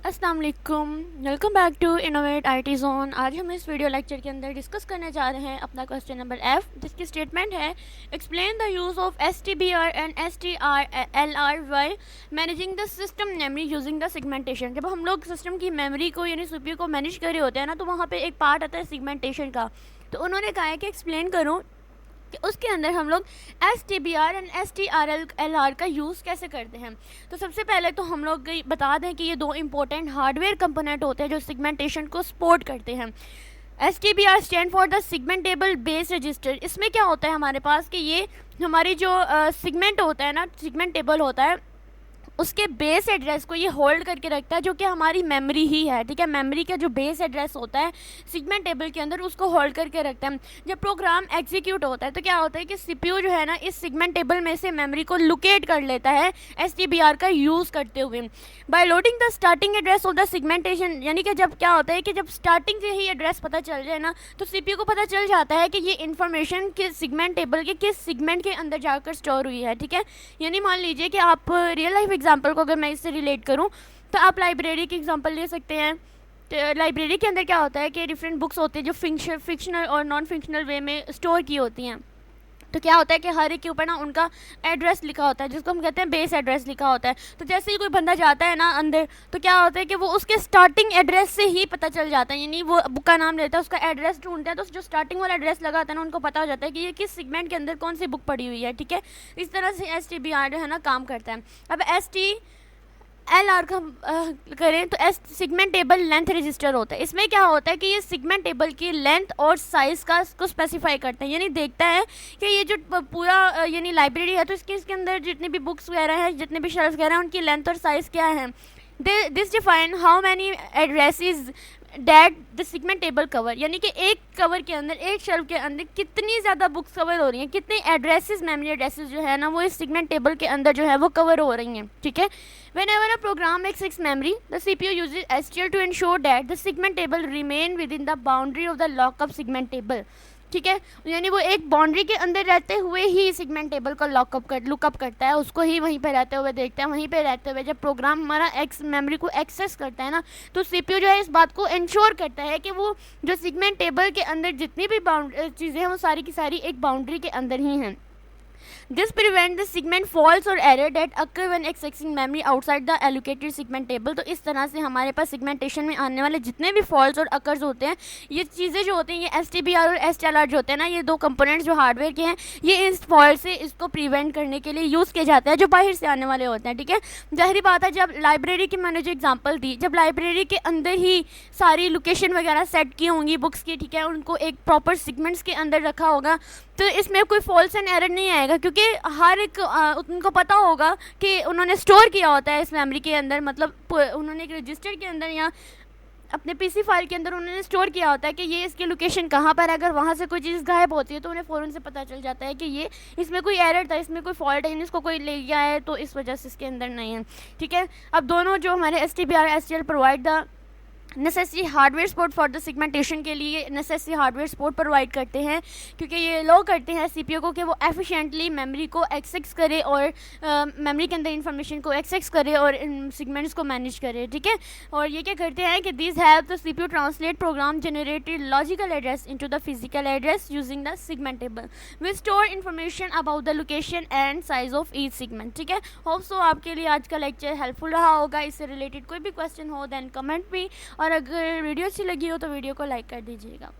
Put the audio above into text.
अस्सलाम वालेकुम, welcome back to innovate IT zone. आज हम इस वीडियो लेक्चर के अंदर डिस्कस करने जा रहे हैं अपना क्वेश्चन नंबर एफ, जिसकी स्टेटमेंट है explain the use of S and STRLR while managing the system memory using the segmentation. जब हम लोग सिस्टम की मेमोरी को यानी सीपीयू को मैनेज कर रहे होते हैं ना, तो वहाँ पे एक पार्ट आता है सेगमेंटेशन का। तो उन्होंने कहा है कि एक्सप्लेन करो कि उसके अंदर हम लोग STBR एंड STRLR का यूज़ कैसे करते हैं। तो सबसे पहले तो हम लोग बता दें कि ये दो इंपॉर्टेंट हार्डवेयर कंपोनेंट होते हैं जो सेगमेंटेशन को सपोर्ट करते हैं। STBR stand for the segmentable base register. इसमें क्या होता है हमारे पास कि ये हमारी जो सेगमेंट होता है ना, सेगमेंट टेबल होता है, उसके बेस एड्रेस को ये होल्ड करके रखता है, जो कि हमारी मेमोरी ही है। ठीक है, मेमोरी का जो बेस एड्रेस होता है सेगमेंट टेबल के अंदर, उसको होल्ड करके रखता है। जब प्रोग्राम एग्जीक्यूट होता है तो क्या होता है कि सीपीयू जो है ना, इस सेगमेंट टेबल में से मेमोरी को लोकेट कर लेता है STBR का यूज़ करते हुए। By loading the starting address of the segmentation, यानी कि जब क्या होता है कि जब स्टार्टिंग से ही एड्रेस पता चल जाए ना, तो सीपीयू को पता चल जाता है कि ये इन्फॉर्मेशन किस सेगमेंट टेबल के किस सेगमेंट के अंदर जाकर स्टोर हुई है। ठीक है, यानी मान लीजिए कि आप रियल लाइफ एग्जांपल को अगर मैं इससे रिलेट करूं तो आप लाइब्रेरी की एग्जांपल ले सकते हैं। तो लाइब्रेरी के अंदर क्या होता है कि डिफरेंट बुक्स होते हैं जो फिक्शनल और नॉन फिक्शनल वे में स्टोर की होती हैं। तो क्या होता है कि हर एक के ऊपर ना उनका एड्रेस लिखा होता है, जिसको हम कहते हैं बेस एड्रेस लिखा होता है। तो जैसे ही कोई बंदा जाता है ना अंदर, तो क्या होता है कि वो उसके स्टार्टिंग एड्रेस से ही पता चल जाता है, यानी वो बुक का नाम लेता है, उसका एड्रेस ढूंढता है, तो जो स्टार्टिंग वाला एड्रेस लगा होता है ना, उनको पता हो जाता है कि ये किस सेगमेंट के अंदर कौन सी बुक पड़ी हुई है। ठीक है, इस तरह से STBR जो है ना काम करता है। अब STLR का करें तो सेगमेंट टेबल लेंथ रजिस्टर होता है। इसमें क्या होता है कि ये सेगमेंट टेबल की लेंथ और साइज़ को स्पेसिफाई करता है, यानी देखता है कि ये जो पूरा यानी लाइब्रेरी है, तो इसके अंदर जितनी भी बुक्स वगैरह हैं, जितने भी शेल्फ वगैरह हैं, उनकी लेंथ और साइज़ क्या है। This define how many addresses that the segment table cover, यानी कि एक कवर के अंदर, एक शेल्फ के अंदर कितनी ज़्यादा बुक्स कवर हो रही हैं, कितने एड्रेसेस, मेमोरी एड्रेसेस जो है ना, वो इस सेगमेंट टेबल के अंदर जो है वो कवर हो रही हैं। ठीक है, whenever a program accesses memory, the CPU uses STL to ensure that the segment table remain within the boundary of the lookup segment table। ठीक है, यानी वो एक बाउंड्री के अंदर रहते हुए ही सेगमेंट टेबल को लुकअप करता है, उसको ही वहीं पे रहते हुए देखता है। वहीं पे रहते हुए जब प्रोग्राम हमारा मेमोरी को एक्सेस करता है ना, तो सीपीयू जो है इस बात को इंश्योर करता है कि वो जो सेगमेंट टेबल के अंदर जितनी भी चीज़ें हैं वो सारी की सारी एक बाउंड्री के अंदर ही हैं। This prevents the segment faults or error that occur when accessing memory outside the allocated segment table। तो इस तरह से हमारे पास सेगमेंटेशन में आने वाले जितने भी फॉल्ट्स और अकर्स होते हैं, ये चीज़ें जो होती हैं, ये STBR और STLR जो होते हैं ना, ये दो कंपोनेंट्स जो हार्डवेयर के हैं, ये इस फॉल्ट से इसको प्रिवेंट करने के लिए यूज़ किया जाता है, जो बाहर से आने वाले होते हैं। ठीक है, जाहिर बात है, जब लाइब्रेरी की मैंने जो एग्जाम्पल दी, जब लाइब्रेरी के अंदर ही सारी लोकेशन वगैरह सेट की होंगी बुक्स की, ठीक है, उनको एक प्रॉपर सेगमेंट्स के अंदर रखा होगा, तो इसमें कोई फॉल्स एंड एरर नहीं आएगा, क्योंकि हर एक उनको पता होगा कि उन्होंने स्टोर किया होता है इस मेमोरी के अंदर, मतलब उन्होंने एक रजिस्टर के अंदर या अपने पीसी फाइल के अंदर उन्होंने स्टोर किया होता है कि ये इसकी लोकेशन कहाँ पर है। अगर वहाँ से कोई चीज़ गायब होती है तो उन्हें फ़ौरन से पता चल जाता है कि ये इसमें कोई एरर था, इसमें कोई फॉल्ट है, इसको कोई ले गया है, तो इस वजह से इसके अंदर नहीं है। ठीक है, अब दोनों जो हमारे STBR STL provide the necessary hardware support for the segmentation के लिए नेसेसरी हार्डवेयर सपोर्ट प्रोवाइड करते हैं, क्योंकि ये लो करते हैं सीपीयू को कि वो एफिशिएंटली मेमोरी को एक्सेस करे और मेमोरी के अंदर इंफॉर्मेशन को एक्सेस करे और इन सेगमेंट्स को मैनेज करे। ठीक है, और ये क्या करते हैं कि this help the CPU translate program generated logical address into the physical address using the segment table will store information about the location and size of each segment. ठीक है, होप सो आपके लिए आज का लेक्चर हेल्पफुल रहा होगा। इससे related कोई भी क्वेश्चन हो देन कमेंट भी, और अगर वीडियो अच्छी लगी हो तो वीडियो को लाइक कर दीजिएगा।